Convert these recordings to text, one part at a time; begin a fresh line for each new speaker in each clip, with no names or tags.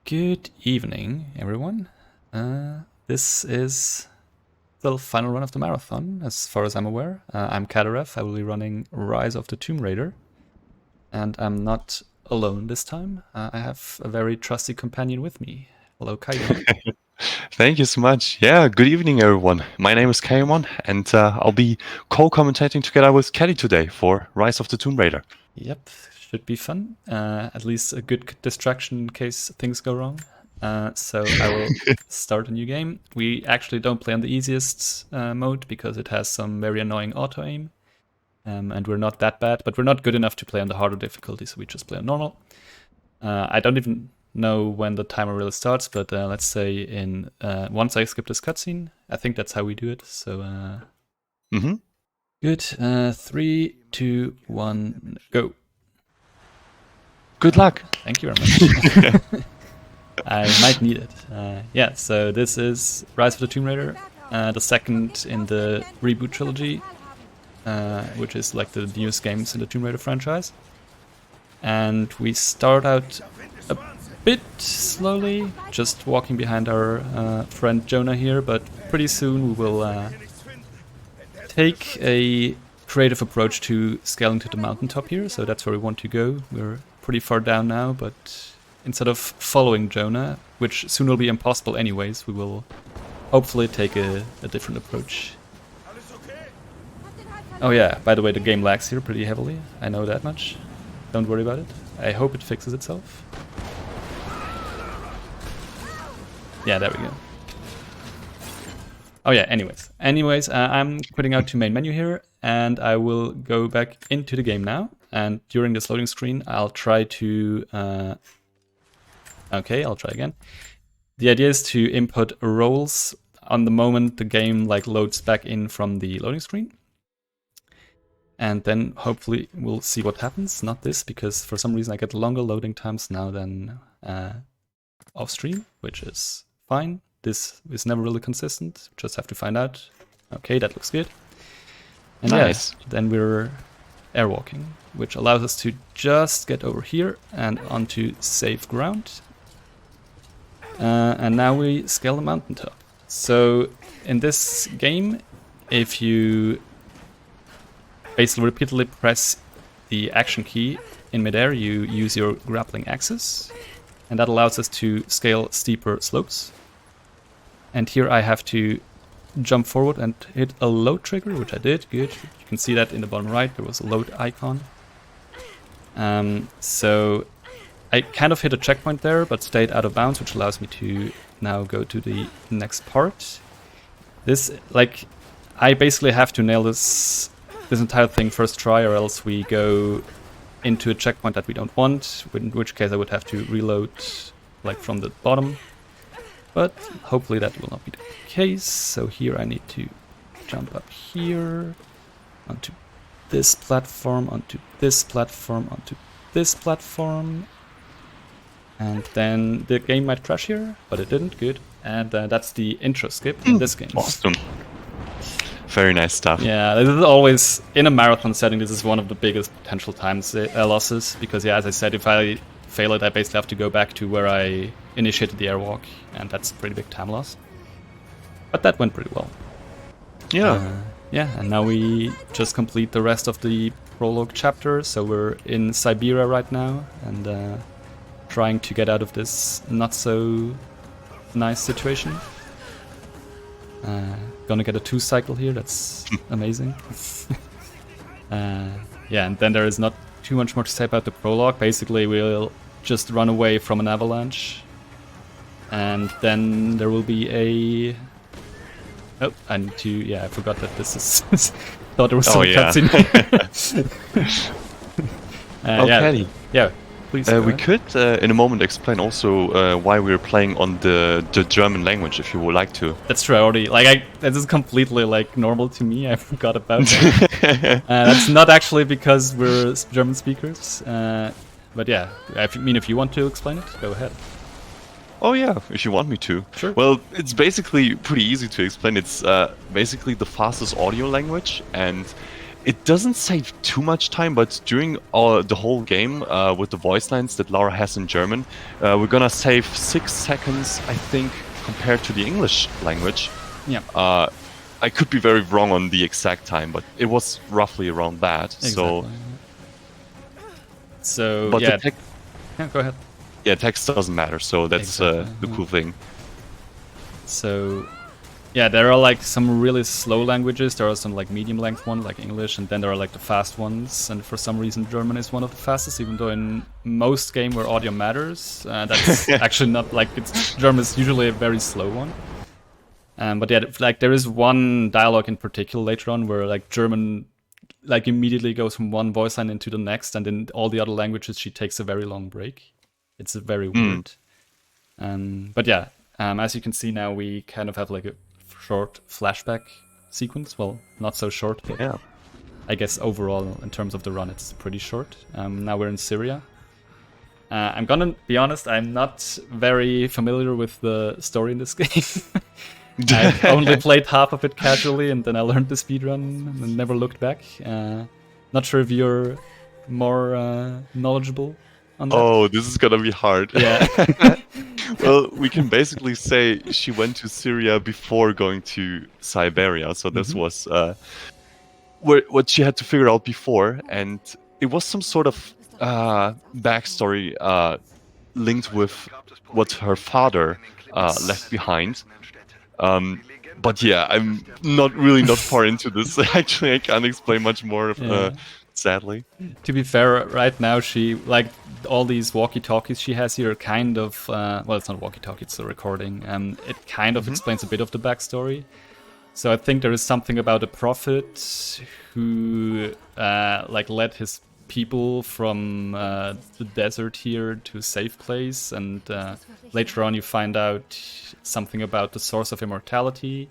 Good evening, everyone. This is the final run of the marathon, as far as I'm aware. I'm Cadarev. I will be running Rise of the Tomb Raider. And I'm not alone this time. I have a very trusty companion with me. Hello, Kaimon.
Thank you so much. Yeah, good evening, everyone. My name is Kaimon, and I'll be co-commentating together with Kelly today for Rise of the Tomb Raider.
Yep, should be fun. At least a good distraction in case things go wrong. So I will start a new game. We actually don't play on the easiest mode because it has some very annoying auto-aim. And we're not that bad, but we're not good enough to play on the harder difficulty, so we just play on normal. I don't even know when the timer really starts, but let's say in once I skip this cutscene, I think that's how we do it. So Good. 3, 2, 1, go.
Good luck.
Thank you very much. I might need it. Yeah, so this is Rise of the Tomb Raider, the second in the reboot trilogy, which is like the newest games in the Tomb Raider franchise. And we start out a bit slowly, just walking behind our friend Jonah here, but pretty soon we will take a creative approach to scaling to the mountaintop here, so that's where we want to go. We're pretty far down now, but instead of following Jonah, which soon will be impossible anyways, we will hopefully take a different approach. Oh yeah, by the way, the game lags here pretty heavily. I know that much. Don't worry about it. I hope it fixes itself. Yeah, there we go. Oh yeah, anyways, I'm quitting out to main menu here, and I will go back into the game now. And during this loading screen, I'll try to... Okay, I'll try again. The idea is to input roles on the moment the game loads back in from the loading screen. And then hopefully we'll see what happens. Not this, because for some reason I get longer loading times now than off stream, which is fine. This is never really consistent. Just have to find out. Okay, that looks good. And nice. Yeah, then we're airwalking, which allows us to just get over here and onto safe ground. And now we scale the mountaintop. So in this game, if you basically repeatedly press the action key in midair, you use your grappling axis, and that allows us to scale steeper slopes. And here I have to jump forward and hit a load trigger, which I did. Good. You can see that in the bottom right, there was a load icon. So I kind of hit a checkpoint there, but stayed out of bounds, which allows me to now go to the next part. This, I basically have to nail this entire thing first try, or else we go into a checkpoint that we don't want, in which case I would have to reload from the bottom. But hopefully that will not be the case. So here I need to jump up here, onto this platform, onto this platform, onto this platform. And then the game might crash here, but it didn't. Good. And that's the intro skip in this game.
Awesome. Very nice stuff.
Yeah, this is always, in a marathon setting, this is one of the biggest potential times losses. Because, yeah, as I said, if I fail it, I basically have to go back to where I initiated the airwalk. And that's a pretty big time loss. But that went pretty well.
Yeah.
Yeah, and now we just complete the rest of the prologue chapter. So we're in Siberia right now. And trying to get out of this not so nice situation. Gonna get a 2 cycle here, that's amazing. Yeah, and then there is not too much more to say about the prologue. Basically, we'll just run away from an avalanche. And then there will be a... Oh, I need to... Yeah, I forgot that this is... Thought there was some cutscene.
Okay.
Yeah. Please,
we could, in a moment, explain also why we're playing on the German language, if you would like to.
That's true. I already this is completely normal to me. I forgot about that. That's not actually because we're German speakers, but yeah. If you want to explain it, go ahead.
Oh yeah, if you want me to.
Sure.
Well, it's basically pretty easy to explain. It's basically the fastest audio language, and It doesn't save too much time, but during the whole game with the voice lines that Laura has in German, we're gonna save 6 seconds, I think, compared to the English language.
Yeah.
I could be very wrong on the exact time, but it was roughly around that.
Exactly. So
but
yeah.
the
Yeah, go ahead.
Yeah, text doesn't matter, so that's the cool thing.
So yeah, there are like some really slow languages. There are some like medium length ones like English, and then there are like the fast ones. And for some reason, German is one of the fastest, even though in most game where audio matters, that's actually not like German is usually a very slow one. But yeah, like there is one dialogue in particular later on where like German like immediately goes from one voice line into the next, and in all the other languages she takes a very long break. It's very weird. But yeah, as you can see now, we kind of have like a short flashback sequence. Well, not so short, but
Yeah.
I guess overall in terms of the run, it's pretty short. Now we're in Syria. I'm gonna be honest, I'm not very familiar with the story in this game. I've only played half of it casually, and then I learned the speedrun and never looked back. Not sure if you're more knowledgeable on that.
Oh, this is gonna be hard.
Yeah.
Well, we can basically say she went to Syria before going to Siberia, so this was what she had to figure out before, and it was some sort of backstory linked with what her father left behind. But yeah, I'm not far into this. Actually, I can't explain much more, sadly.
To be fair, right now she, like, all these walkie-talkies she has here are kind of, well, it's not walkie-talkie, it's a recording. It kind of explains a bit of the backstory. So I think there is something about a prophet who, like, led his people from the desert here to a safe place, and later on you find out something about the source of immortality,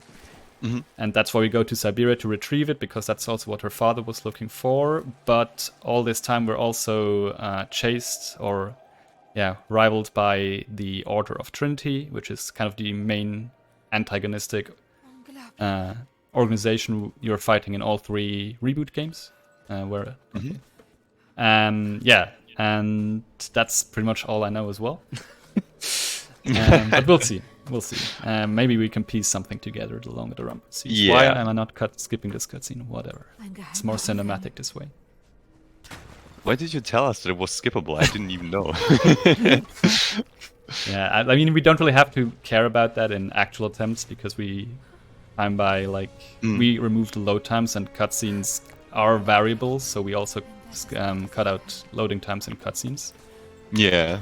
and that's why we go to Siberia to retrieve it, because that's also what her father was looking for. But all this time we're also chased, or rivaled by the Order of Trinity, which is kind of the main antagonistic organization you're fighting in all 3 reboot games. And that's pretty much all I know as well. But we'll see. Maybe we can piece something together along the run.
Yeah.
Why am I not skipping this cutscene? Whatever. It's more cinematic this way.
Why did you tell us that it was skippable? I didn't even know.
Yeah, I mean, we don't really have to care about that in actual attempts, because we time by, like, we remove the load times, and cutscenes are variables, so we also cut out loading times in cutscenes.
Yeah.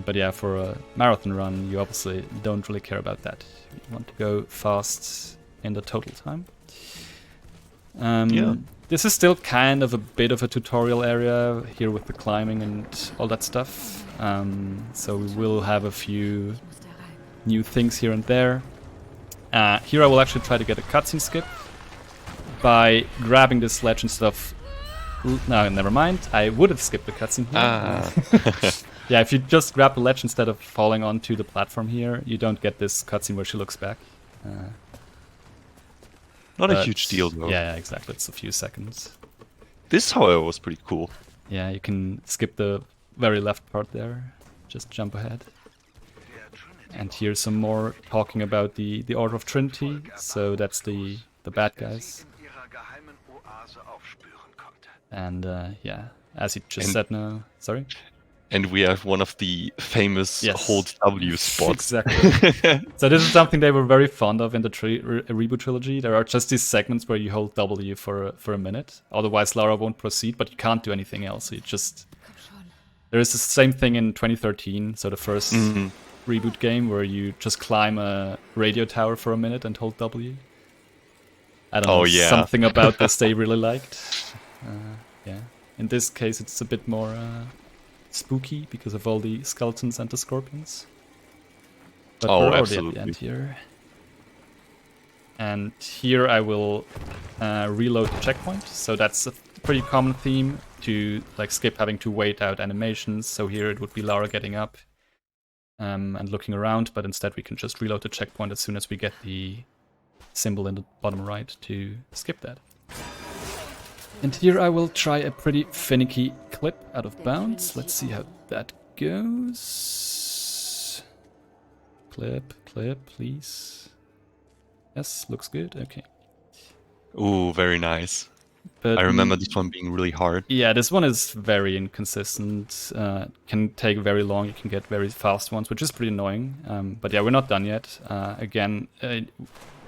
But yeah, for a marathon run, you obviously don't really care about that. You want to go fast in the total time. This is still kind of a bit of a tutorial area here with the climbing and all that stuff. So we will have a few new things here and there. Here I will actually try to get a cutscene skip by grabbing this ledge and stuff. No, never mind. I would have skipped the cutscene here. Yeah, if you just grab the ledge instead of falling onto the platform here, you don't get this cutscene where she looks back.
Not a huge deal, though.
Yeah, exactly. It's a few seconds.
This, however, was pretty cool.
Yeah, you can skip the very left part there. Just jump ahead. And here's some more talking about the Order of Trinity. So that's the bad guys. And yeah, as you just said now. Sorry?
And we have one of the famous hold W spots.
Exactly. So this is something they were very fond of in the reboot trilogy. There are just these segments where you hold W for a minute. Otherwise Lara won't proceed, but you can't do anything else. You just... There is the same thing in 2013, so the first reboot game, where you just climb a radio tower for a minute and hold W. I don't know, something about this they really liked. Yeah. In this case it's a bit more spooky because of all the skeletons and the scorpions. But we're already at the end here. And here I will reload the checkpoint. So that's a pretty common theme, to like skip having to wait out animations. So here it would be Lara getting up and looking around, but instead we can just reload the checkpoint as soon as we get the symbol in the bottom right to skip that. And here I will try a pretty finicky clip out of bounds. Let's see how that goes. Clip, please. Yes, looks good. Okay.
Ooh, very nice.
But
I remember this one being really hard.
yeah, this one is very inconsistent. Can take very long. You can get very fast ones, which is pretty annoying. But yeah, we're not done yet. Again, I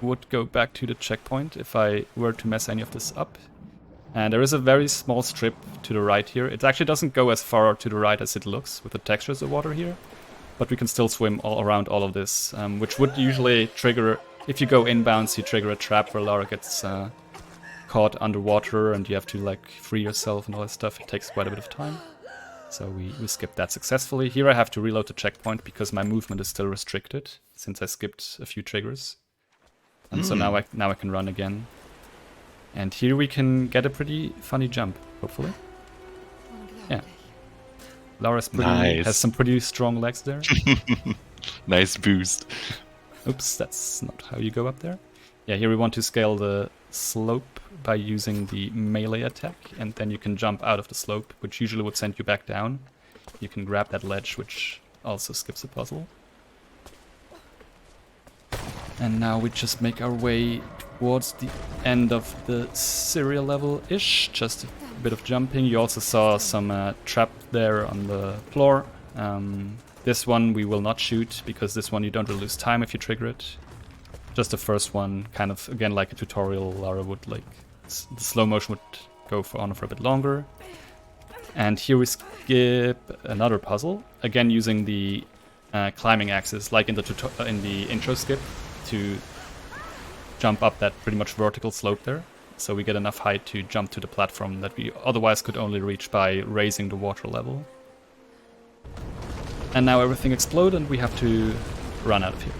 would go back to the checkpoint if I were to mess any of this up. And there is a very small strip to the right here. It actually doesn't go as far to the right as it looks with the textures of water here. But we can still swim all around all of this, which would usually trigger... If you go inbounds, you trigger a trap where Lara gets caught underwater and you have to like free yourself and all that stuff. It takes quite a bit of time. So we skipped that successfully. Here I have to reload the checkpoint because my movement is still restricted since I skipped a few triggers. And so now I can run again. And here we can get a pretty funny jump, hopefully. Yeah. Lara's has some pretty strong legs there.
Nice boost.
Oops, that's not how you go up there. Yeah, here we want to scale the slope by using the melee attack, and then you can jump out of the slope, which usually would send you back down. You can grab that ledge, which also skips a puzzle. And now we just make our way towards the end of the Syria level-ish. Just a bit of jumping. You also saw some trap there on the floor. This one we will not shoot, because this one you don't really lose time if you trigger it. Just the first one, kind of, again, like a tutorial, Lara would, like, the slow motion would go on for a bit longer. And here we skip another puzzle, again using the climbing axis, like in the intro skip, to jump up that pretty much vertical slope there. So we get enough height to jump to the platform that we otherwise could only reach by raising the water level. And now everything explodes and we have to run out of here.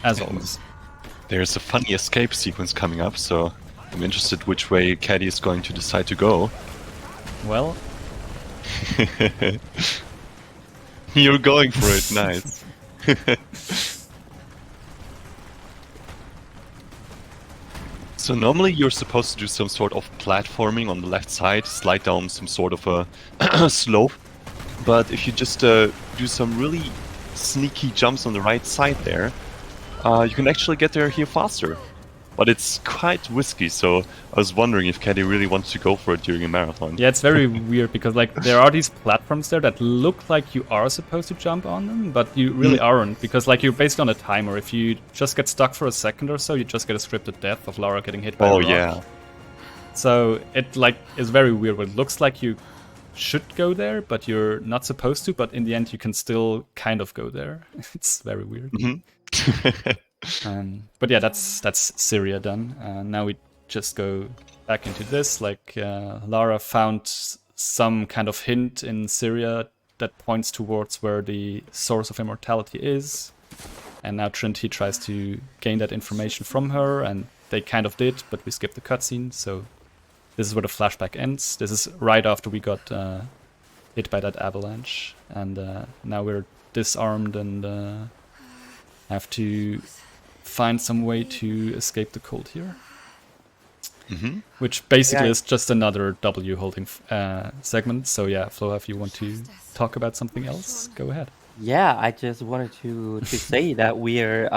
As always.
There's a funny escape sequence coming up, so I'm interested which way Caddy is going to decide to go.
Well...
You're going for it, nice. So normally you're supposed to do some sort of platforming on the left side, slide down some sort of a slope. But if you just do some really sneaky jumps on the right side there, you can actually get there here faster. But it's quite risky, so I was wondering if Caddy really wants to go for it during a marathon.
Yeah, it's very weird, because like there are these platforms there that look like you are supposed to jump on them, but you really aren't, because like you're based on a timer. If you just get stuck for a second or so, you just get a scripted death of Lara getting hit by a rock.
Yeah.
So it like is very weird. It looks like you should go there, but you're not supposed to, but in the end you can still kind of go there. It's very weird. But yeah, that's Syria done. Now we just go back into this. Like Lara found some kind of hint in Syria that points towards where the source of immortality is. And now Trinity tries to gain that information from her, and they kind of did, but we skipped the cutscene, so this is where the flashback ends. This is right after we got hit by that avalanche, and now we're disarmed and have to find some way to escape the cold here. Which basically is just another W holding segment. So yeah, Flo, if you want to talk about something else, go ahead.
Yeah, I just wanted to say that we're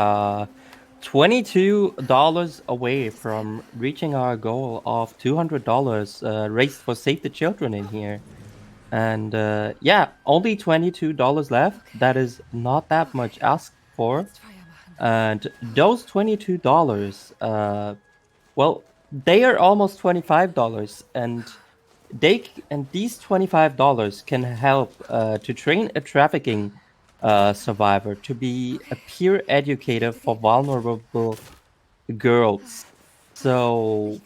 $22 away from reaching our goal of $200 raised for Save the Children in here. And yeah, only $22 left. That is not that much asked for. And those $22, well, they are almost $25, and these $25 can help to train a trafficking survivor to be a peer educator for vulnerable girls. So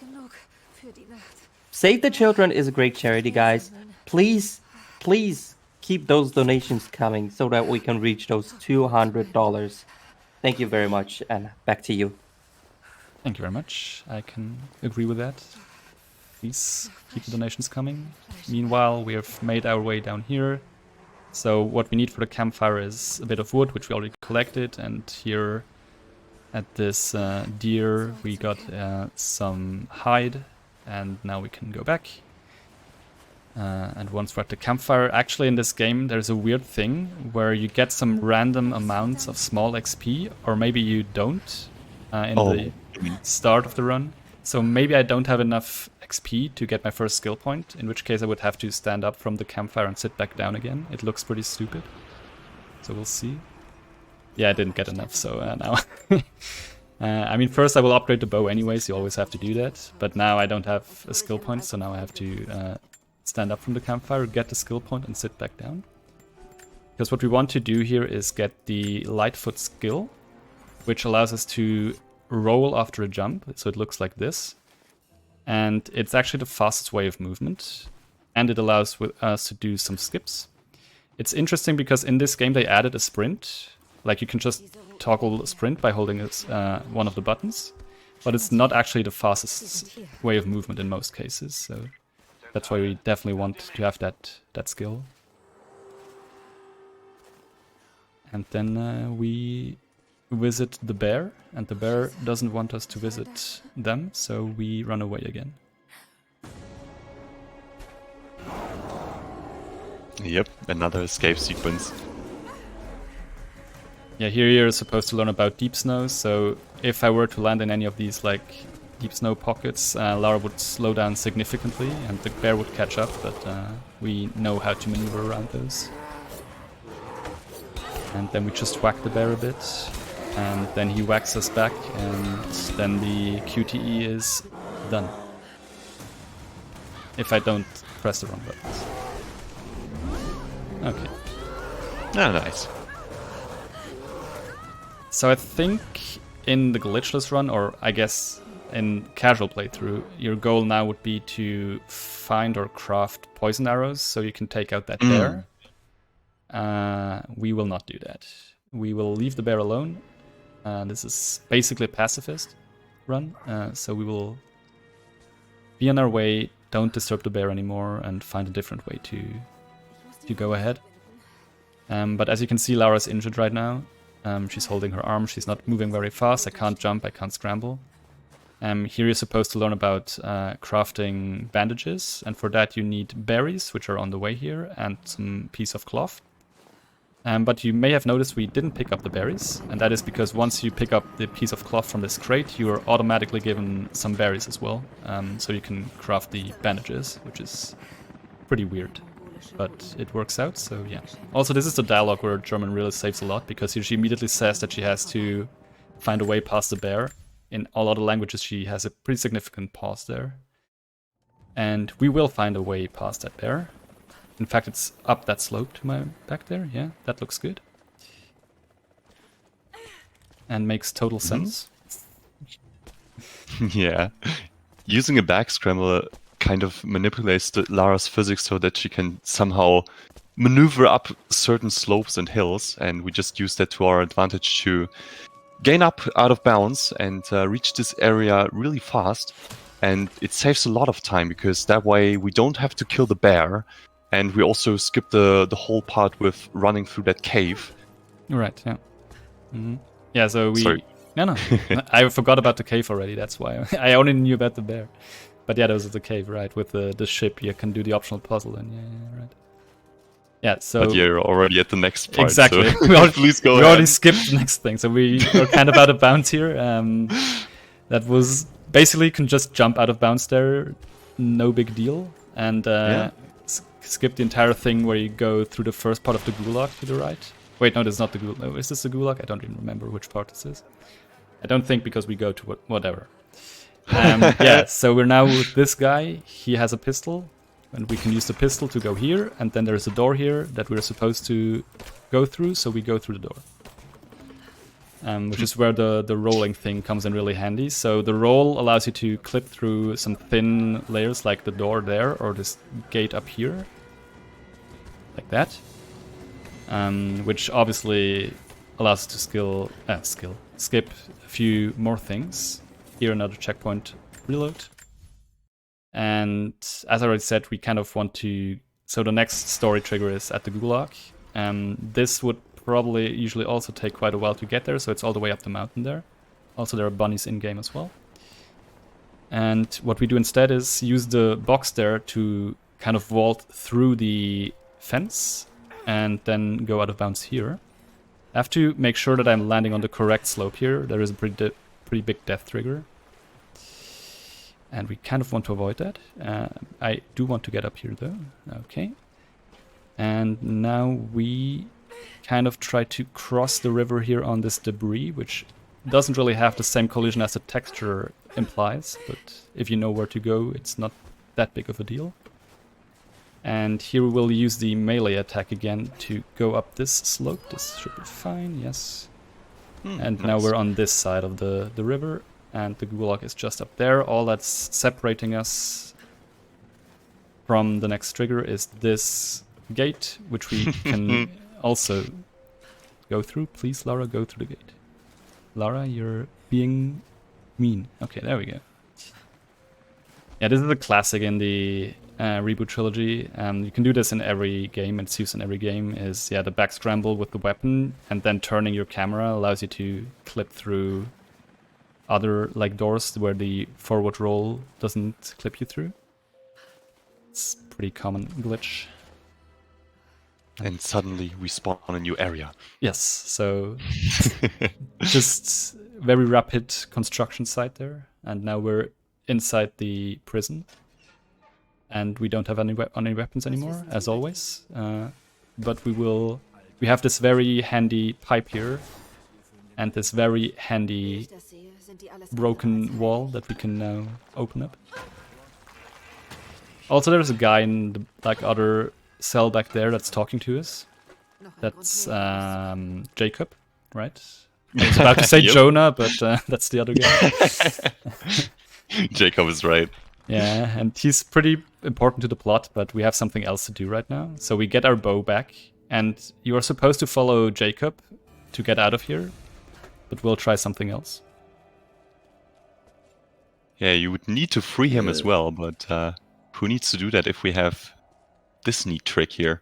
Save the Children is a great charity, guys. Please keep those donations coming so that we can reach those $200. Thank you very much, and back to you.
Thank you very much. I can agree with that. Please keep the donations coming. Meanwhile, we have made our way down here. So what we need for the campfire is a bit of wood, which we already collected, and here at this deer, we got some hide, and now we can go back. And once we're at the campfire, actually in this game there's a weird thing where you get some random amounts of small XP, or maybe you don't in the start of the run. So maybe I don't have enough XP to get my first skill point, in which case I would have to stand up from the campfire and sit back down again. It looks pretty stupid. So we'll see. Yeah, I didn't get enough, so now... I mean, first I will upgrade the bow anyways, you always have to do that. But now I don't have a skill point, so now I have to stand up from the campfire, get the skill point, and sit back down. Because what we want to do here is get the Lightfoot skill, which allows us to roll after a jump, so it looks like this. And it's actually the fastest way of movement, and it allows us to do some skips. It's interesting because in this game they added a sprint. Like, you can just toggle sprint by holding one of the buttons, but it's not actually the fastest way of movement in most cases, so that's why we definitely want to have that skill. And then we visit the bear, and the bear doesn't want us to visit them, so we run away again.
Yep, another escape sequence.
Yeah, here you're supposed to learn about deep snow, so if I were to land in any of these like deep snow pockets, Lara would slow down significantly and the bear would catch up, but we know how to maneuver around those. And then we just whack the bear a bit, and then he whacks us back, and then the QTE is done. If I don't press the wrong buttons. Okay.
Ah, nice.
So I think in the glitchless run, or I guess in casual playthrough, your goal now would be to find or craft poison arrows so you can take out that bear. We will not do that. We will leave the bear alone. This is basically a pacifist run, so we will be on our way, don't disturb the bear anymore, and find a different way to go ahead. But as you can see, Lara's injured right now. She's holding her arm, she's not moving very fast, I can't jump, I can't scramble. Here you're supposed to learn about crafting bandages, and for that you need berries, which are on the way here, and some piece of cloth. But you may have noticed we didn't pick up the berries, and that is because once you pick up the piece of cloth from this crate, you are automatically given some berries as well, so you can craft the bandages, which is pretty weird. But it works out, so yeah. Also, this is the dialogue where German really saves a lot, because she immediately says that she has to find a way past the bear. In all other languages, she has a pretty significant pause there. And we will find a way past that bear. In fact, it's up that slope to my back there. Yeah, that looks good. And makes total sense.
Yeah. Using a back scrambler kind of manipulates Lara's physics so that she can somehow maneuver up certain slopes and hills, and we just use that to our advantage to gain up out of bounds and reach this area really fast. And it saves a lot of time, because that way we don't have to kill the bear, and we also skip the whole part with running through that cave.
Right, yeah. Yeah, so we...
Sorry.
No. I forgot about the cave already, that's why. I only knew about the bear. But yeah, those are the cave, right? With the ship, you can do the optional puzzle, and yeah, right. Yeah, so...
But you're already at the next part,
exactly.
so please go
we
ahead.
already skipped the next thing, so we are kind of out of bounds here. That was... Basically, you can just jump out of bounds there, no big deal. And skip the entire thing where you go through the first part of the gulag to the right. Wait, no, this is not the gulag. No, is this the gulag? I don't even remember which part this is. I don't think, because we go to whatever. Yeah, so we're now with this guy. He has a pistol, and we can use the pistol to go here, and then there's a door here that we're supposed to go through, so we go through the door. Which is where the rolling thing comes in really handy. So the roll allows you to clip through some thin layers, like the door there, or this gate up here. Like that. Which obviously allows us to skip a few more things. Here another checkpoint reload. And as I already said, we kind of want to... So the next story trigger is at the gulag. This would probably usually also take quite a while to get there, so it's all the way up the mountain there. Also, there are bunnies in-game as well. And what we do instead is use the box there to kind of vault through the fence and then go out of bounds here. I have to make sure that I'm landing on the correct slope here. There is a pretty big death trigger. And we kind of want to avoid that. I do want to get up here though. Okay. And now we kind of try to cross the river here on this debris, which doesn't really have the same collision as the texture implies, but if you know where to go, it's not that big of a deal. And here we will use the melee attack again to go up this slope. This should be fine, yes. And nice. Now we're on this side of the river, and the gulag is just up there. All that's separating us from the next trigger is this gate, which we can also go through. Please, Lara, go through the gate. Lara, you're being mean. Okay, there we go. Yeah, this is a classic in the reboot trilogy. You can do this in every game. It's used in every game. Is the back scramble with the weapon, and then turning your camera allows you to clip through other like doors where the forward roll doesn't clip you through. It's a pretty common glitch.
And suddenly we spawn a new area.
Yes, so just very rapid construction site there, and now we're inside the prison, and we don't have any weapons anymore, as always. But we have this very handy pipe here, and this very handy broken wall that we can now open up. Also, there's a guy in the other cell back there that's talking to us. That's Jacob, right? I was about to say
Yep.
Jonah, but that's the other guy.
Jacob is right.
Yeah, and he's pretty important to the plot, but we have something else to do right now. So we get our bow back, and you are supposed to follow Jacob to get out of here, but we'll try something else.
Yeah, you would need to free him as well, but who needs to do that if we have this neat trick here?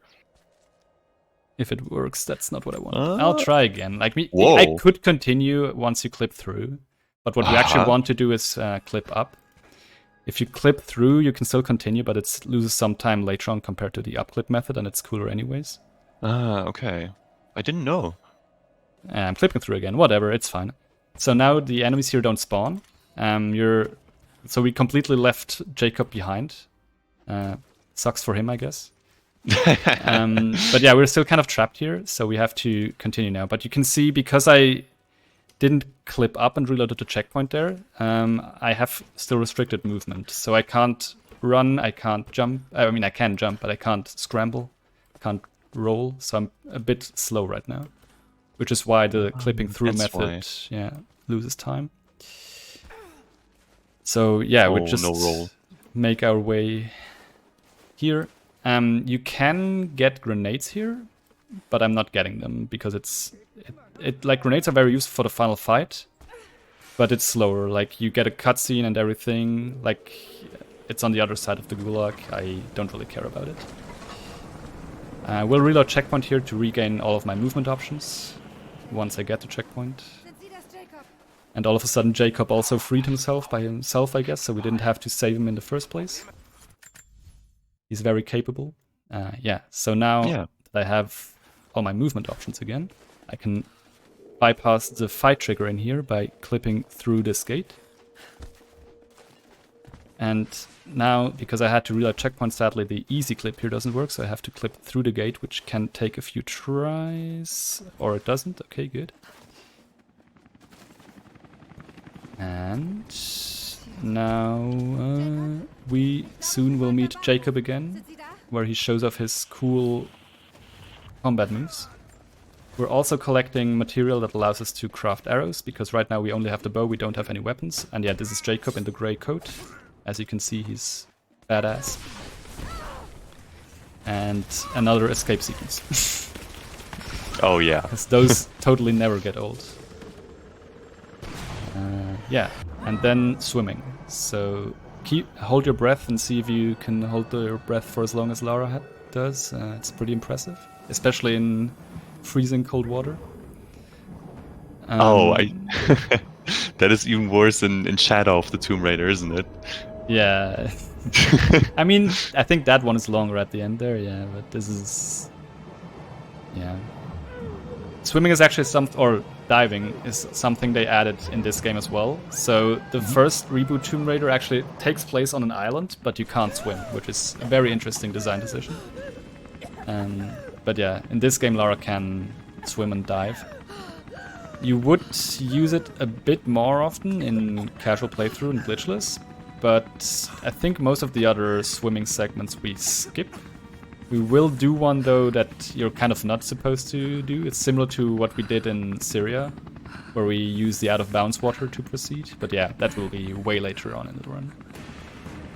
If it works, that's not what I want. I'll try again. Like
Whoa.
I could continue once you clip through, but what we actually want to do is clip up. If you clip through, you can still continue, but it loses some time later on compared to the up-clip method, and it's cooler anyways.
Okay. I didn't know.
I'm clipping through again. Whatever, it's fine. So now the enemies here don't spawn. So we completely left Jacob behind. Sucks for him, I guess. But yeah, we're still kind of trapped here, so we have to continue now. But you can see, because I didn't clip up and reloaded the checkpoint there, I have still restricted movement. So I can't run, I can't jump. I mean, I can jump, but I can't scramble, can't roll. So I'm a bit slow right now, which is why the clipping through method loses time. So yeah, we just make our way here. You can get grenades here, but I'm not getting them because like grenades are very useful for the final fight, but it's slower. Like you get a cutscene and everything. Like it's on the other side of the gulag. I don't really care about it. We'll reload checkpoint here to regain all of my movement options once I get to checkpoint. And all of a sudden Jacob also freed himself by himself, I guess, so we didn't have to save him in the first place. He's very capable. So now that I have all my movement options again, I can bypass the fight trigger in here by clipping through this gate. And now, because I had to reload checkpoint, sadly the easy clip here doesn't work, so I have to clip through the gate, which can take a few tries. Or it doesn't. Okay, good. And now we soon will meet Jacob again, where he shows off his cool combat moves. We're also collecting material that allows us to craft arrows, because right now we only have the bow, we don't have any weapons. And yeah, this is Jacob in the grey coat. As you can see, he's badass. And another escape sequence.
Oh yeah.
Because those totally never get old. And then swimming. So hold your breath and see if you can hold your breath for as long as Lara does. It's pretty impressive, especially in freezing cold water.
That is even worse in Shadow of the Tomb Raider, isn't it?
Yeah. I mean, I think that one is longer at the end there, yeah, but this is... Yeah. Swimming is actually or diving is something they added in this game as well. So the first reboot Tomb Raider actually takes place on an island, but you can't swim, which is a very interesting design decision. But yeah, in this game Lara can swim and dive. You would use it a bit more often in casual playthrough and glitchless, but I think most of the other swimming segments we skip. We will do one though that you're kind of not supposed to do. It's similar to what we did in Syria, where we use the out of bounds water to proceed. But yeah, that will be way later on in the run.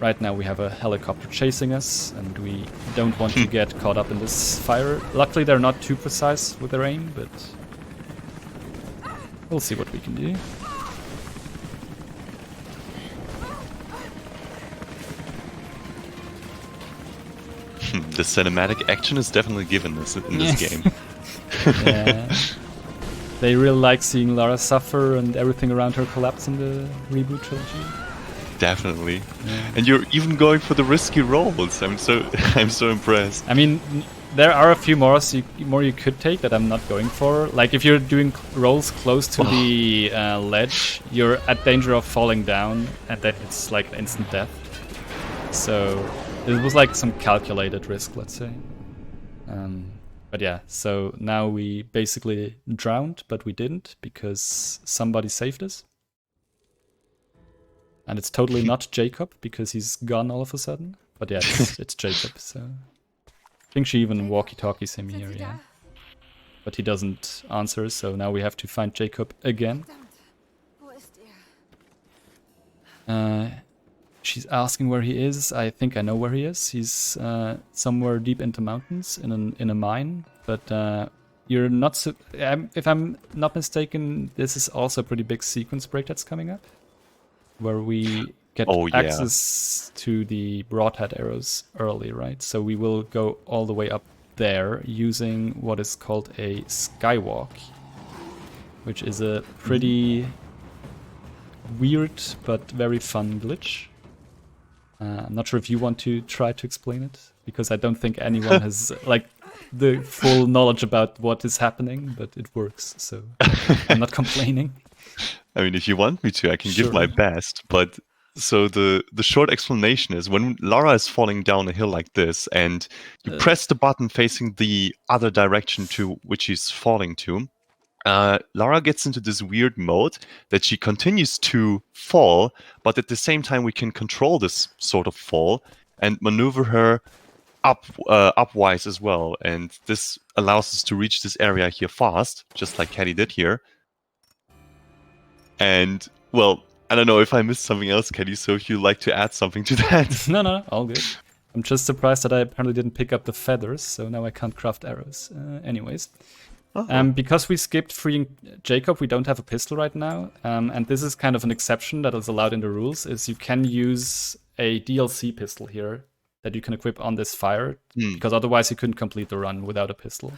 Right now we have a helicopter chasing us, and we don't want to get caught up in this fire. Luckily they're not too precise with their aim, but we'll see what we can do.
The cinematic action is definitely given in this game.
Yeah. They really like seeing Lara suffer and everything around her collapse in the reboot trilogy.
Definitely.
Yeah.
And you're even going for the risky roles. I'm so impressed.
I mean, there are a few more you could take that I'm not going for. Like if you're doing rolls close to the ledge, you're at danger of falling down, and that it's like instant death. So it was like some calculated risk, let's say. But yeah, so now we basically drowned, but we didn't because somebody saved us. And it's totally not Jacob because he's gone all of a sudden. But yeah, it's Jacob, so... I think she even walkie-talkies him here, yeah. But he doesn't answer, so now we have to find Jacob again. She's asking where he is. I think I know where he is. He's somewhere deep into mountains in a mine. But you're not so... if I'm not mistaken, this is also a pretty big sequence break that's coming up, where we get access to the broadhead arrows early, right? So we will go all the way up there using what is called a skywalk, which is a pretty weird but very fun glitch. I'm not sure if you want to try to explain it, because I don't think anyone has like the full knowledge about what is happening, but it works, so I'm not complaining.
I mean, if you want me to, I can give my best, but so the short explanation is when Lara is falling down a hill like this and you press the button facing the other direction to which she's falling to, Lara gets into this weird mode that she continues to fall, but at the same time we can control this sort of fall and maneuver her upwise as well. And this allows us to reach this area here fast, just like Caddy did here. And, well, I don't know if I missed something else, Caddy, so if you'd like to add something to that.
No, all good. I'm just surprised that I apparently didn't pick up the feathers, so now I can't craft arrows. Anyways. Because we skipped freeing Jacob, we don't have a pistol right now. And this is kind of an exception that is allowed in the rules, is you can use a DLC pistol here that you can equip on this fire, because otherwise you couldn't complete the run without a pistol.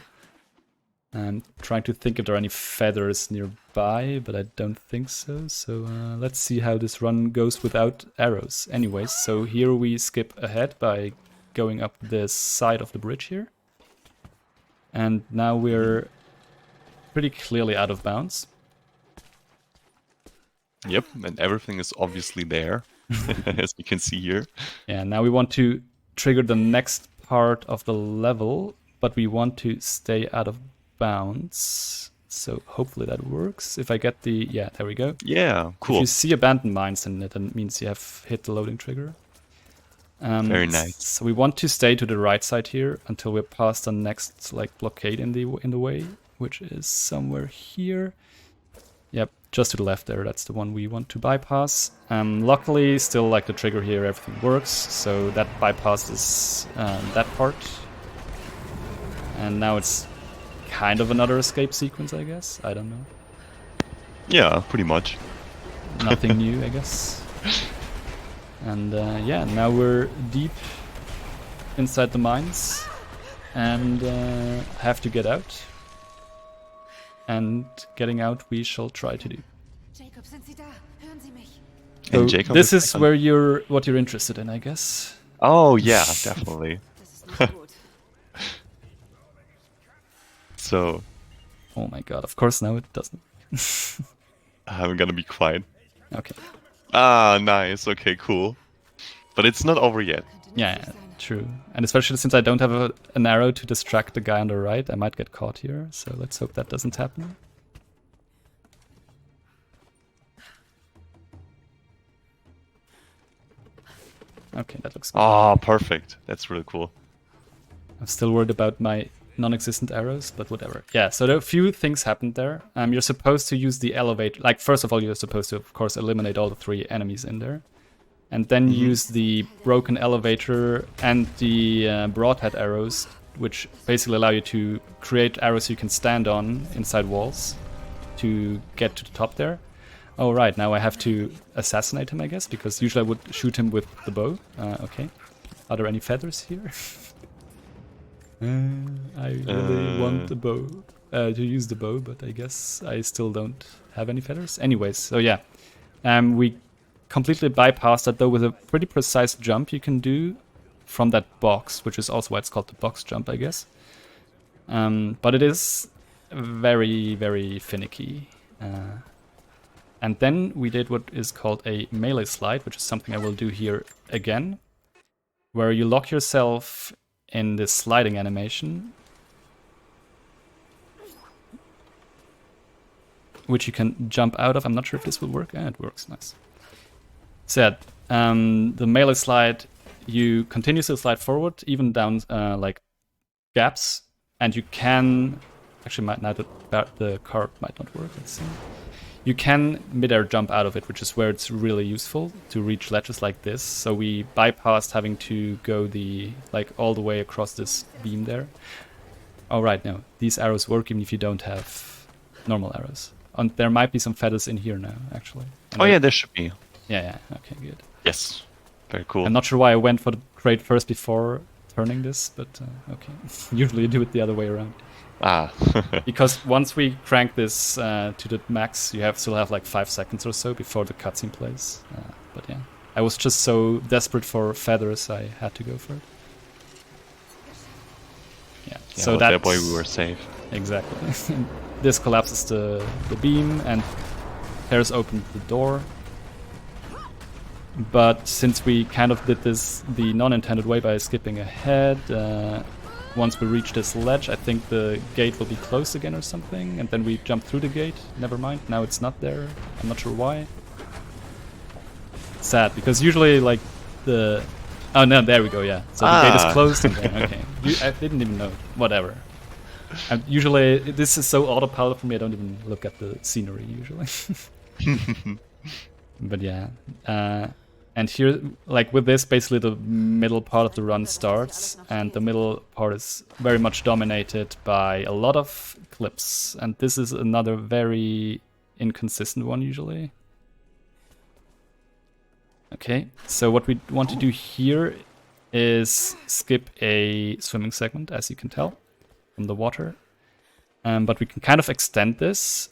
I'm trying to think if there are any feathers nearby, but I don't think so. So let's see how this run goes without arrows. Anyways, so here we skip ahead by going up this side of the bridge here. And now we're pretty clearly out of bounds.
Yep, and everything is obviously there, as you can see here.
Yeah, now we want to trigger the next part of the level, but we want to stay out of bounds. So hopefully that works. If I get the... Yeah, there we go.
Yeah, cool.
If you see abandoned mines in it, then it means you have hit the loading trigger.
Very nice.
So we want to stay to the right side here until we're past the next like blockade in the way, which is somewhere here. Yep, just to the left there. That's the one we want to bypass. Luckily, still like the trigger here, everything works. So that bypasses that part. And now it's kind of another escape sequence, I guess. I don't know.
Yeah, pretty much.
Nothing new, I guess. And yeah, now we're deep inside the mines and have to get out. And getting out we shall try to do.
Jacob, sind Sie da? Hören Sie mich?
So
And Jacob
this
is
is
back on.
where what you're interested in, I guess.
Oh yeah, definitely.
Das ist nicht gut.
So
Oh my god, of course now it doesn't.
I'm gonna be quiet.
Okay.
Ah, nice. Okay, cool. But it's not over yet.
Könnte
Yeah,
nützlich
yeah,
sein.
true. And especially since I don't have an arrow to distract the guy on the right, I might get caught here. So let's hope that doesn't happen. Okay, that looks good.
Ah, perfect. That's really cool.
I'm still worried about my non-existent arrows, but whatever. Yeah, so there are a few things happened there. You're supposed to use the elevator. Like, first of all, you're supposed to, of course, eliminate all the 3 enemies in there. And then use the broken elevator and the broadhead arrows, which basically allow you to create arrows you can stand on inside walls to get to the top there. Oh, right, now I have to assassinate him, I guess, because usually I would shoot him with the bow. Okay. Are there any feathers here? I really want the bow, to use the bow, but I guess I still don't have any feathers. Anyways, so yeah. We completely bypassed that, though, with a pretty precise jump you can do from that box, which is also why it's called the box jump, I guess. But it is very, very finicky. And then we did what is called a melee slide, which is something I will do here again, where you lock yourself in this sliding animation, which you can jump out of. I'm not sure if this will work. It works, nice. So yeah, the melee slide, you continuously slide forward, even down like gaps, and you can, actually now the card might not work, let's see. You can mid-air jump out of it, which is where it's really useful to reach ledges like this. So we bypassed having to go all the way across this beam there. Oh right, no, these arrows work even if you don't have normal arrows. And there might be some feathers in here now, actually.
Oh yeah, there should be.
Yeah, okay, good.
Yes. Very cool.
I'm not sure why I went for the crate first before turning this, but okay. Usually you do it the other way around.
Ah.
Because once we crank this to the max, you still have like 5 seconds or so before the cutscene plays. But yeah, I was just so desperate for feathers, I had to go for it. Yeah, so
that way we were safe.
Exactly. This collapses the beam and tears open the door. But since we kind of did this the non-intended way by skipping ahead, once we reach this ledge, I think the gate will be closed again or something, and then we jump through the gate. Never mind, now it's not there. I'm not sure why. Sad, because usually like the... Oh no, there we go, yeah. So the gate is closed again, okay. I didn't even know. Whatever. Usually, this is so autopilot for me, I don't even look at the scenery usually. But yeah. And here, like with this, basically the middle part of the run starts, and the middle part is very much dominated by a lot of clips. And this is another very inconsistent one, usually. Okay, so what we want to do here is skip a swimming segment, as you can tell, from the water. But we can kind of extend this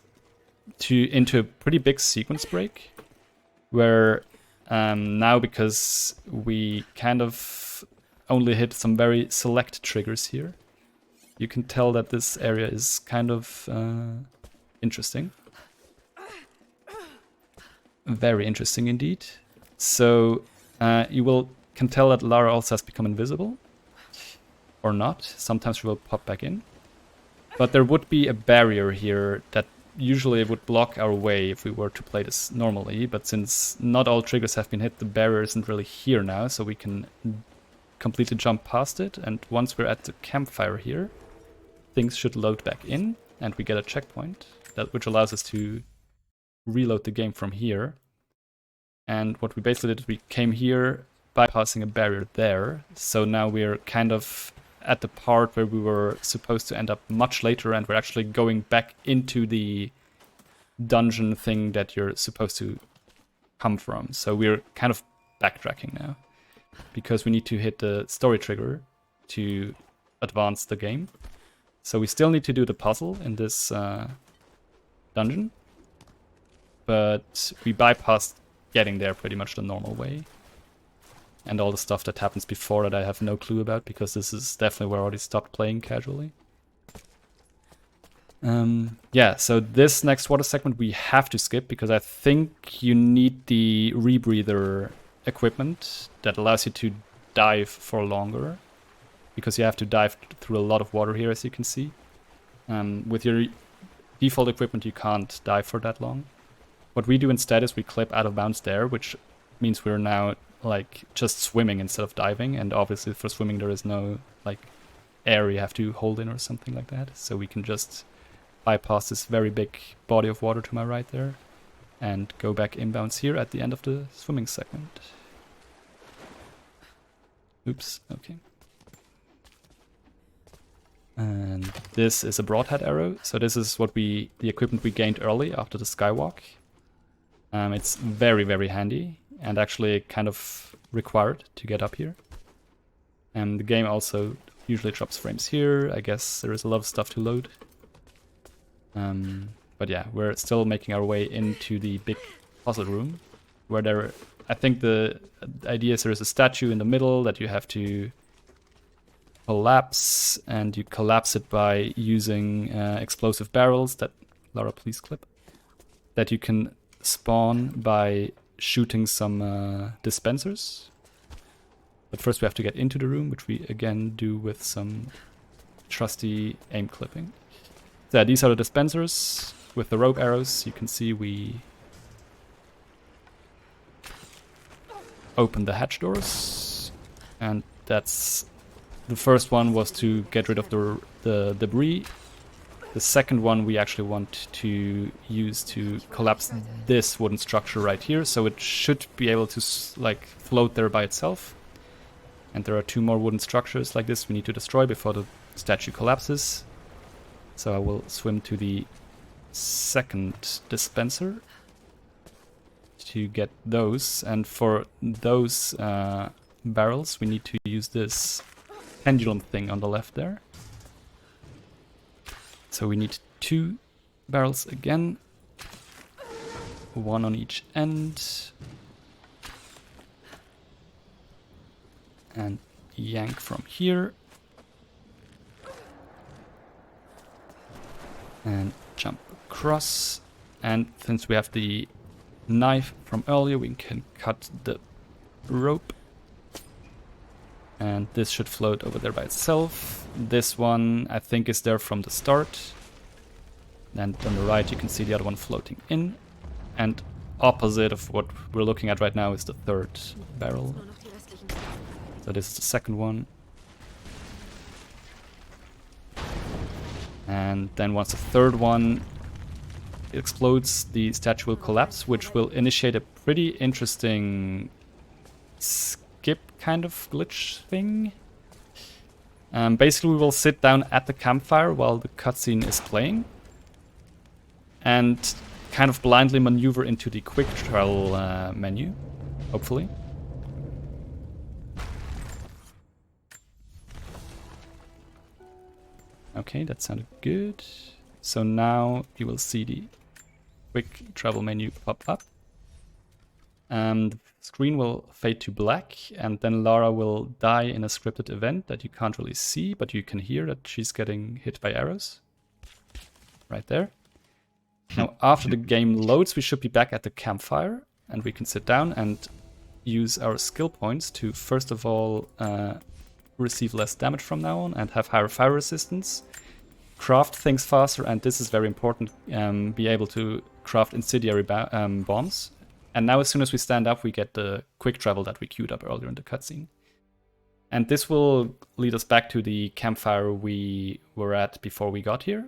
into a pretty big sequence break, where now, because we kind of only hit some very select triggers here, you can tell that this area is kind of interesting. Very interesting indeed. So you can tell that Lara also has become invisible, or not. Sometimes she will pop back in. But there would be a barrier here that usually it would block our way if we were to play this normally, but since not all triggers have been hit, the barrier isn't really here now, so we can completely jump past it, and once we're at the campfire here, things should load back in, and we get a checkpoint, which allows us to reload the game from here. And what we basically did, we came here bypassing a barrier there, so now we're kind of at the part where we were supposed to end up much later, and we're actually going back into the dungeon thing that you're supposed to come from. So we're kind of backtracking now, because we need to hit the story trigger to advance the game. So we still need to do the puzzle in this dungeon. but we bypassed getting there pretty much the normal way. And all the stuff that happens before that I have no clue about, because this is definitely where I already stopped playing casually. Yeah, so this next water segment we have to skip, because I think you need the rebreather equipment that allows you to dive for longer, because you have to dive through a lot of water here, as you can see. With your default equipment, you can't dive for that long. What we do instead is we clip out of bounds there, which means we're now like just swimming instead of diving, and obviously for swimming there is no like air you have to hold in or something like that, so we can just bypass this very big body of water to my right there and go back inbounds here at the end of the swimming segment. Oops, okay. And this is a broadhead arrow, so this is what the equipment we gained early after the skywalk. It's very, very handy, and actually kind of required to get up here. And the game also usually drops frames here. I guess there is a lot of stuff to load. But yeah, we're still making our way into the big puzzle room, where I think the idea is there is a statue in the middle that you have to collapse, and you collapse it by using explosive barrels that, Lara, please clip, that you can spawn by shooting some dispensers. But first we have to get into the room, which we again do with some trusty aim clipping. So yeah, these are the dispensers with the rope arrows. You can see we open the hatch doors, and that's the first one was to get rid of the debris. The second one we actually want to use to collapse this wooden structure right here, so it should be able to like float there by itself. And there are two more wooden structures like this we need to destroy before the statue collapses. So I will swim to the second dispenser to get those, and for those barrels we need to use this pendulum thing on the left there. So we need 2 barrels again, 1 on each end, and yank from here, and jump across. And since we have the knife from earlier, we can cut the rope, and this should float over there by itself. This one I think is there from the start, and on the right you can see the other one floating in, and opposite of what we're looking at right now is the third barrel. So this is the second one. And then once the third one explodes, the statue will collapse, which will initiate a pretty interesting skip kind of glitch thing. Basically we will sit down at the campfire while the cutscene is playing and kind of blindly maneuver into the quick travel menu, hopefully. Okay, that sounded good. So now you will see the quick travel menu pop up. And the screen will fade to black, and then Lara will die in a scripted event that you can't really see, but you can hear that she's getting hit by arrows. Right there. Now, after the game loads, we should be back at the campfire, and we can sit down and use our skill points to, first of all, receive less damage from now on and have higher fire resistance, craft things faster, and this is very important, be able to craft incendiary bombs. And now as soon as we stand up, we get the quick travel that we queued up earlier in the cutscene. And this will lead us back to the campfire we were at before we got here.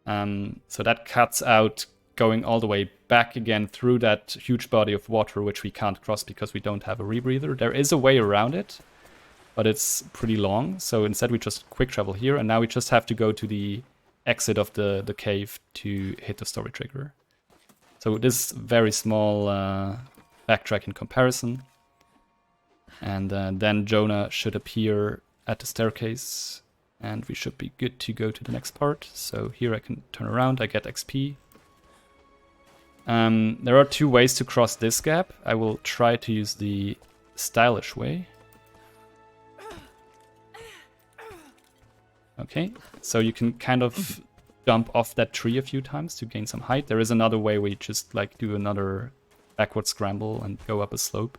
So that cuts out going all the way back again through that huge body of water, which we can't cross because we don't have a rebreather. There is a way around it, but it's pretty long. So instead we just quick travel here, and now we just have to go to the exit of the cave to hit the story trigger. So this very small backtrack in comparison. And then Jonah should appear at the staircase, and we should be good to go to the next part. So here I can turn around, I get XP. There are 2 ways to cross this gap. I will try to use the stylish way. Okay, so you can kind of jump off that tree a few times to gain some height. There is another way where you just like do another backward scramble and go up a slope,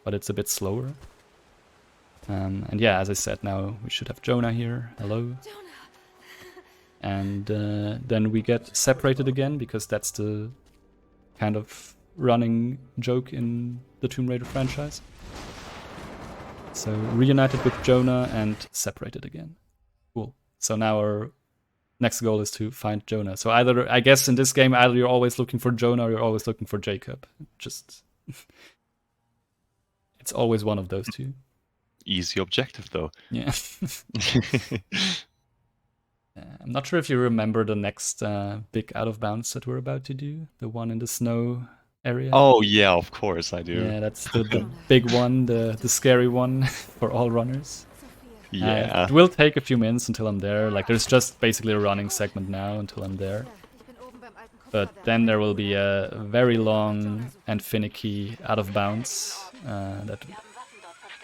but it's a bit slower. And yeah, as I said, now we should have Jonah here. Hello. And then we get separated again, because that's the kind of running joke in the Tomb Raider franchise. So reunited with Jonah and separated again. Cool. So now our next goal is to find Jonah. So either, I guess in this game, either you're always looking for Jonah or you're always looking for Jacob. Just it's always one of those two.
Easy objective, though.
Yeah. I'm not sure if you remember the next big out of bounds that we're about to do. The one in the snow area.
Oh, yeah, of course I do.
Yeah, that's the big one, the scary one for all runners.
Yeah.
It will take a few minutes until I'm there. Like, there's just basically a running segment now until I'm there. But then there will be a very long and finicky out of bounds that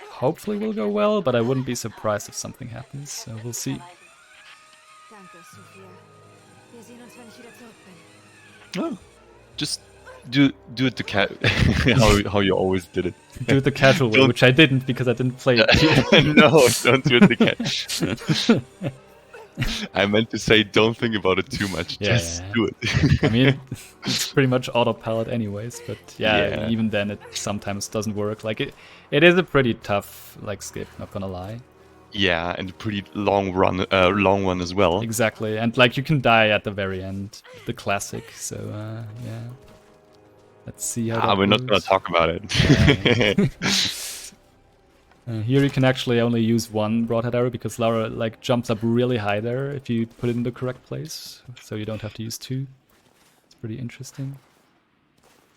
hopefully will go well, but I wouldn't be surprised if something happens, so we'll see.
Oh, just do it how you always did it.
Do it the casual way, which I didn't because I didn't play it.
No, don't do it the I meant to say don't think about it too much.
Yeah,
just do it.
I mean, it's pretty much autopilot anyways, but yeah, even then it sometimes doesn't work. Like it is a pretty tough like skip, not gonna lie.
Yeah, and a pretty long one as well.
Exactly, and like you can die at the very end, the classic. So yeah, let's see how. That
we're
goes.
not gonna talk about it.
Here you can actually only use one broadhead arrow because Lara like jumps up really high there if you put it in the correct place, so you don't have to use 2. It's pretty interesting.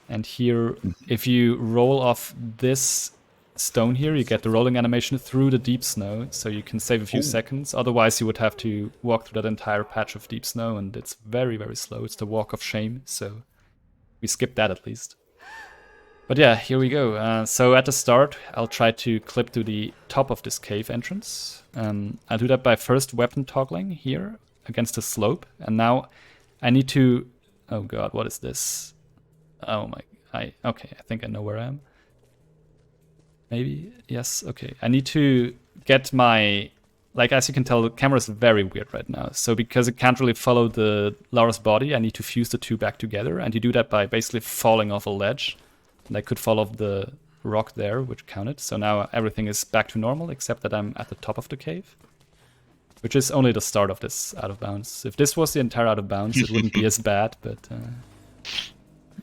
And here, if you roll off this stone here, you get the rolling animation through the deep snow, so you can save a few seconds. Otherwise, you would have to walk through that entire patch of deep snow, and it's very, very slow. It's the walk of shame, so we skip that at least. But yeah, here we go. So at the start, I'll try to clip to the top of this cave entrance. I'll do that by first weapon toggling here against the slope. And now I need to... Oh god, what is this? Oh my... Okay, I think I know where I am. Maybe? Yes, okay. I need to get my... Like, as you can tell, the camera is very weird right now. So because it can't really follow the Lara's body, I need to fuse the 2 back together. And you do that by basically falling off a ledge. And I could fall off the rock there, which counted. So now everything is back to normal, except that I'm at the top of the cave. Which is only the start of this out of bounds. If this was the entire out of bounds, it wouldn't be as bad, but...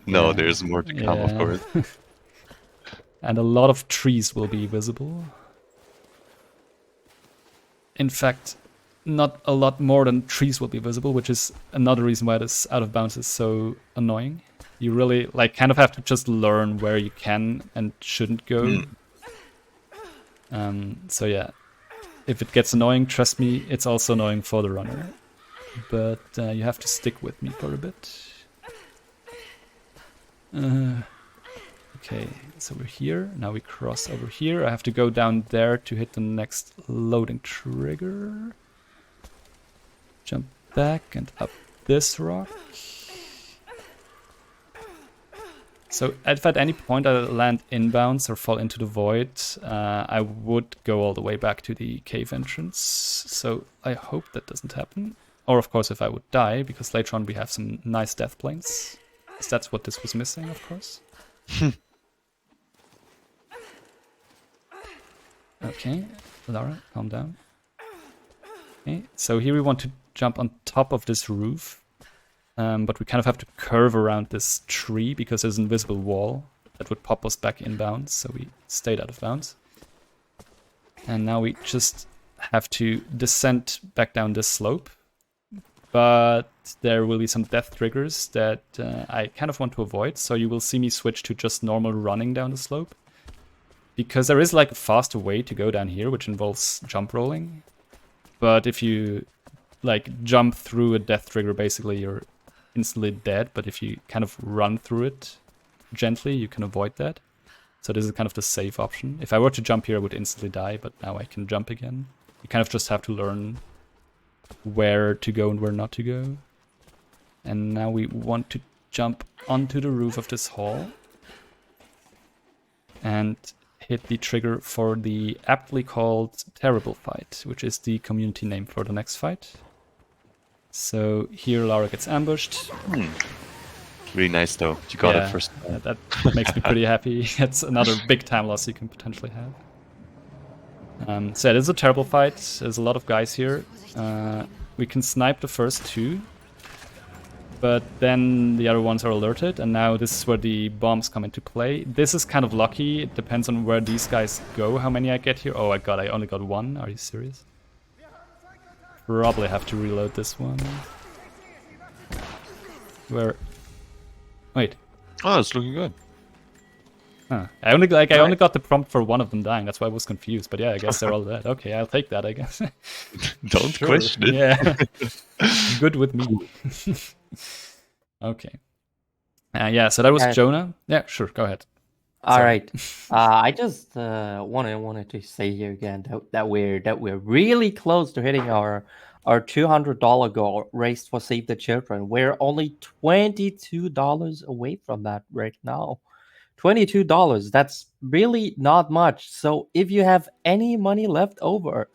No,
yeah.
there's more to come, of course.
And a lot of trees will be visible. In fact, not a lot more than trees will be visible, which is another reason why this out of bounds is so annoying. You really like kind of have to just learn where you can and shouldn't go. So yeah, if it gets annoying, trust me, it's also annoying for the runner. But you have to stick with me for a bit. Okay, so we're here. Now we cross over here. I have to go down there to hit the next loading trigger. Jump back and up this rock. So if at any point I land inbounds or fall into the void, I would go all the way back to the cave entrance. So I hope that doesn't happen. Or of course if I would die, because later on we have some nice death planes. Because that's what this was missing, of course. Okay, Lara, calm down. Okay, so here we want to jump on top of this roof. But we kind of have to curve around this tree because there's an invisible wall that would pop us back inbounds, so we stayed out of bounds. And now we just have to descend back down this slope. But there will be some death triggers that I kind of want to avoid, so you will see me switch to just normal running down the slope. Because there is like a faster way to go down here, which involves jump rolling. But if you like jump through a death trigger, basically you're instantly dead, but if you kind of run through it gently, you can avoid that. So this is kind of the safe option. If I were to jump here, I would instantly die, but now I can jump again. You kind of just have to learn where to go and where not to go. And now we want to jump onto the roof of this hall and hit the trigger for the aptly called Terrible Fight, which is the community name for the next fight. So here Lara gets ambushed.
Really nice though. You got it first.
That makes me pretty happy. It's another big time loss you can potentially have. So it is a terrible fight. There's a lot of guys here. We can snipe the first two, but then the other ones are alerted, and now this is where the bombs come into play. This is kind of lucky. It depends on where these guys go, how many I get here. Oh my god, I only got one. Are you serious? Probably have to reload this one. Where? Wait.
Oh, it's looking good.
Huh. I only got the prompt for one of them dying. That's why I was confused. But yeah, I guess they're all dead. Okay, I'll take that, I guess.
Don't question it.
Yeah. Good with me. Okay. Yeah, so that was Jonah. Yeah, sure, go ahead.
All right. I just wanted to say here again that we're really close to hitting our $200 goal raised for Save the Children. We're only $22 away from that right now. $22. That's really not much. So if you have any money left over